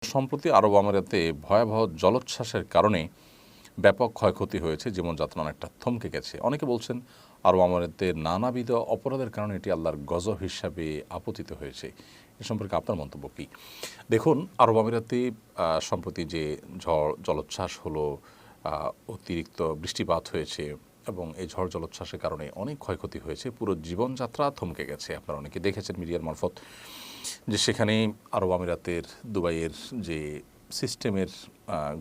সম্প্রতি আরব আমিরাতে ভয়াবহ জলোচ্ছ্বাসের কারণে ব্যাপক ক্ষয়ক্ষতি হয়েছে, জীবনযাত্রা অনেকটা থমকে গেছে। অনেকে বলছেন আরব আমিরাতের নানাবিধ অপরাধের কারণে এটি আল্লাহর গজব হিসাবে আপতিত হয়েছে। এ সম্পর্কে আপনার মন্তব্য কী? দেখুন, আরব আমিরাতে সম্প্রতি যে ঝড় জলোচ্ছ্বাস হলো, অতিরিক্ত বৃষ্টিপাত হয়েছে এবং এই ঝড় জলোচ্ছ্বাসের কারণে অনেক ক্ষয়ক্ষতি হয়েছে। পুরো জীবনযাত্রা থমকে গেছে। আপনারা অনেকে দেখেছেন মিডিয়ার মারফত যে সেখানে আরব আমিরাতের দুবাইয়ের যে সিস্টেমের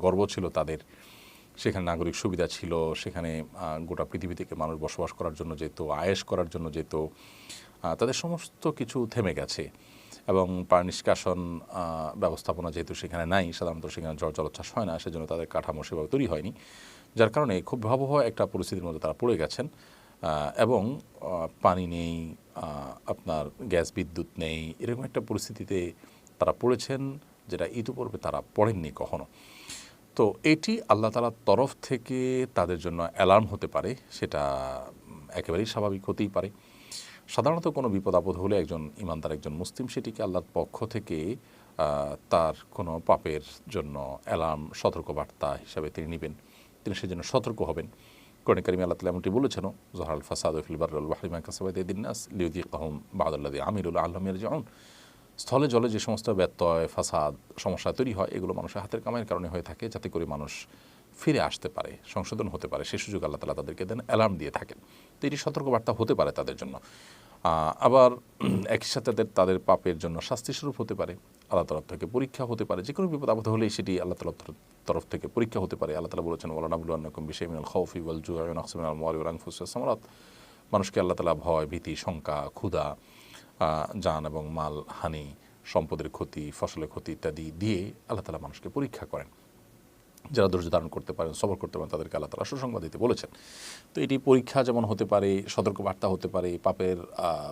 গর্ব ছিল তাদের, সেখানে নাগরিক সুবিধা ছিল, সেখানে গোটা পৃথিবী থেকে মানুষ বসবাস করার জন্য যেত, আয়েশ করার জন্য যেত, তাদের সমস্ত কিছু থেমে গেছে। এবং পানি নিষ্কাশন ব্যবস্থাপনা যেহেতু সেখানে নাই, সাধারণত সেখানে ঝড় জলোচ্ছ্বাস হয় না, সেজন্য তাদের কাঠামো সেভাবে তৈরি হয়নি, যার কারণে খুব ভয়াবহ একটা পরিস্থিতির মধ্যে তারা পড়ে গেছেন। এবং পানি নেই, আপনার গ্যাস বিদ্যুৎ নেই, এরকম একটা পরিস্থিতিতে তারা পড়েছেন যেটা ইতিপূর্বে তারা পড়েননি কখনো। তো এটি আল্লাহ তাআলার তরফ থেকে তাদের জন্য অ্যালার্ম হতে পারে, সেটা একেবারেই স্বাভাবিক হতেই পারে। সাধারণত কোনো বিপদ আপদ হলে একজন ইমানদার, একজন মুসলিম, সেটিকে আল্লাহর পক্ষ থেকে তার কোনো পাপের জন্য অ্যালার্ম, সতর্কবার্তা হিসাবে তিনি নেবেন, তিনি সেজন্য সতর্ক হবেন। কোরআনে কারিমে আল্লাহ তাআলা এমনটি বলেছেন, যহরাল ফাসাদু ফিল বাররি ওয়াল বাহরি বিমা কাসাবাত আইদিন নাস লিয়ুযিকাহুম বা'দাল্লাযী আমিলু লাআল্লাহুম ইয়ারজিউন। স্থলে জলে যে সমস্ত ব্যত্যয়, ফাসাদ, সমস্যা তৈরি হয়, এগুলো মানুষের হাতের কামাইয়ের কারণে হয়ে থাকে, যাতে করে মানুষ ফিরে আসতে পারে, সংশোধন হতে পারে, সে সুযোগ আল্লাহ তাআলা তাদেরকে দেন, অ্যালার্ম দিয়ে থাকেন। তো এটি সতর্কবার্তা হতে পারে তাদের জন্য। আবার একই সাথে তাদের পাপের জন্য শাস্তিস্বরূপ হতে পারে, আল্লাহ তরফ থেকে পরীক্ষা হতে পারে। যে কোনো বিপদ আপদ হলেই সেটি আল্লাহ তাআলার তরফ থেকে পরীক্ষা হতে পারে। আল্লাহ তাআলা বলেছেন, ওয়ালানাবলুওয়ান্নাকুম বিশাইইন মিনাল খাউফি ওয়াল জু'i ওয়া নাকসিন মিনাল আমওয়ালি ওয়াল আনফুসি ওয়াস সামারাত। মানুষকে আল্লাহ তাআলা ভয়, ভীতি, শঙ্কা, ক্ষুধা, জান এবং মাল হানি, সম্পদের ক্ষতি, ফসলের ক্ষতি ইত্যাদি দিয়ে আল্লাহ তাআলা মানুষকে পরীক্ষা করেন। যারা ধৈর্য ধারণ করতে পারেন, সবর করতে পারেন, তাদেরকে আল্লাহ তাআলা সুসংবাদ দিতে বলেছেন। তো এটি পরীক্ষা যেমন হতে পারে, সতর্কবার্তা হতে পারে, পাপের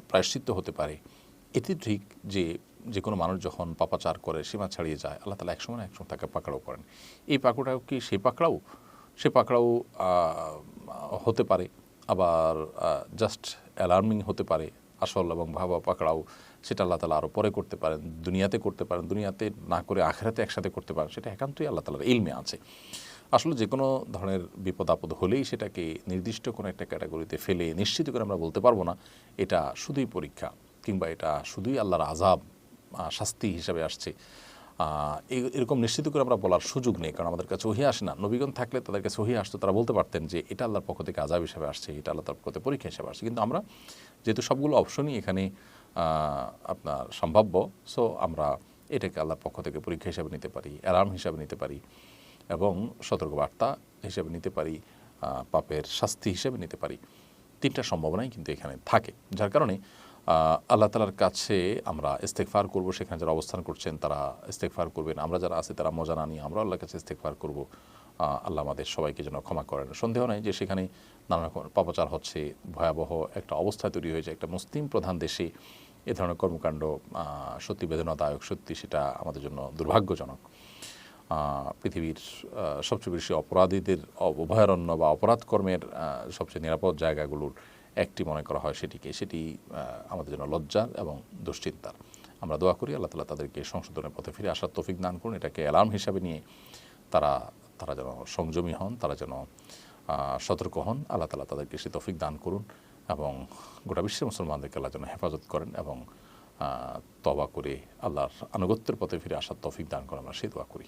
প্রায়শ্চিত্ত হতে পারে। এটি ঠিক যে কোনো মানুষ যখন পাপাচার করে, সীমা ছাড়িয়ে যায়, আল্লাহ তাআলা একসময় না একসময় তাকে পাকড়াও করেন। এই পাকড়াও কি সেই পাকড়াও? সে পাকড়াও হতে পারে, আবার জাস্ট অ্যালার্মিং হতে পারে। আসল এবং ভাবা পাকড়াও সেটা আল্লাহ তাআলা আরও পরে করতে পারেন, দুনিয়াতে করতে পারেন, দুনিয়াতে না করে আখিরাতে একসাথে করতে পারেন, সেটা একান্তই আল্লাহ তাআলার ইলমে আছে। আসলে যে কোনো ধরনের বিপদ আপদ হলেই সেটাকে নির্দিষ্ট কোনো একটা ক্যাটাগরিতে ফেলে নিশ্চিত করে আমরা বলতে পারবো না এটা শুধুই পরীক্ষা, কিংবা এটা শুধুই আল্লাহর আযাব, শাস্তি হিসাবে আসছে। এরকম নিশ্চিত করে আমরা বলার সুযোগ নেই, কারণ আমাদের কাছে ওহী আসে না। নবীগণ থাকলে তাদের কাছে ওহী আসতো, তারা বলতে পারতেন যে এটা আল্লাহর পক্ষ থেকে আযাব হিসাবে আসছে, এটা আল্লাহর পক্ষ থেকে পরীক্ষা হিসাবে আসছে। কিন্তু আমরা যেহেতু সবগুলো অপশনই এখানে আপনার সম্ভাব্য, সো আমরা এটাকে আল্লাহর পক্ষ থেকে পরীক্ষা হিসাবে নিতে পারি, অ্যালার্ম হিসাবে নিতে পারি এবং সতর্কবার্তা হিসেবে নিতে পারি, পাপের শাস্তি হিসেবে নিতে পারি। তিনটা সম্ভাবনাই কিন্তু এখানে থাকে, যার কারণে আল্লাহ তাআলার কাছে আমরা ইস্তেগফার করব। সেখানে যারা অবস্থান করছেন তারা ইস্তেগফার করবেন, আমরা যারা আছি তারা মজা না নিয়ে আমরা আল্লাহর কাছে ইস্তেগফার করব। আল্লাহ আমাদের সবাইকে যেন ক্ষমা করেন। সন্দেহ নেই যে সেখানে নানা রকম পাপাচার হচ্ছে, ভয়াবহ একটা অবস্থা তৈরি হয়েছে। একটা মুসলিম প্রধান দেশে এ ধরনের কর্মকাণ্ড সত্যি বেদনাদায়ক, সত্যি সেটা আমাদের জন্য দুর্ভাগ্যজনক। পৃথিবীর সবচেয়ে বেশি অপরাধীদের অভয়ারণ্য বা অপরাধ কর্মের সবচেয়ে নিরাপদ জায়গাগুলোর একটি মনে করা হয় সেটি আমাদের জন্য লজ্জার এবং দুশ্চিন্তার। আমরা দোয়া করি আল্লাহ তাআলা তাদেরকে সংশোধনের পথে ফিরে আসার তৌফিক দান করুন। এটাকে অ্যালার্ম হিসাবে নিয়ে তারা যেন সংযমী হন, তারা যেন সতর্ক হন। আল্লাহ তাআলা তাদেরকে সে তৌফিক দান করুন এবং গোটা বিশ্বের মুসলমানদেরকে আল্লাহ যেন হেফাজত করেন এবং তওবা করে আল্লাহর আনুগত্যের পথে ফিরে আসার তৌফিক দান করেন, আমরা সেই দোয়া করি।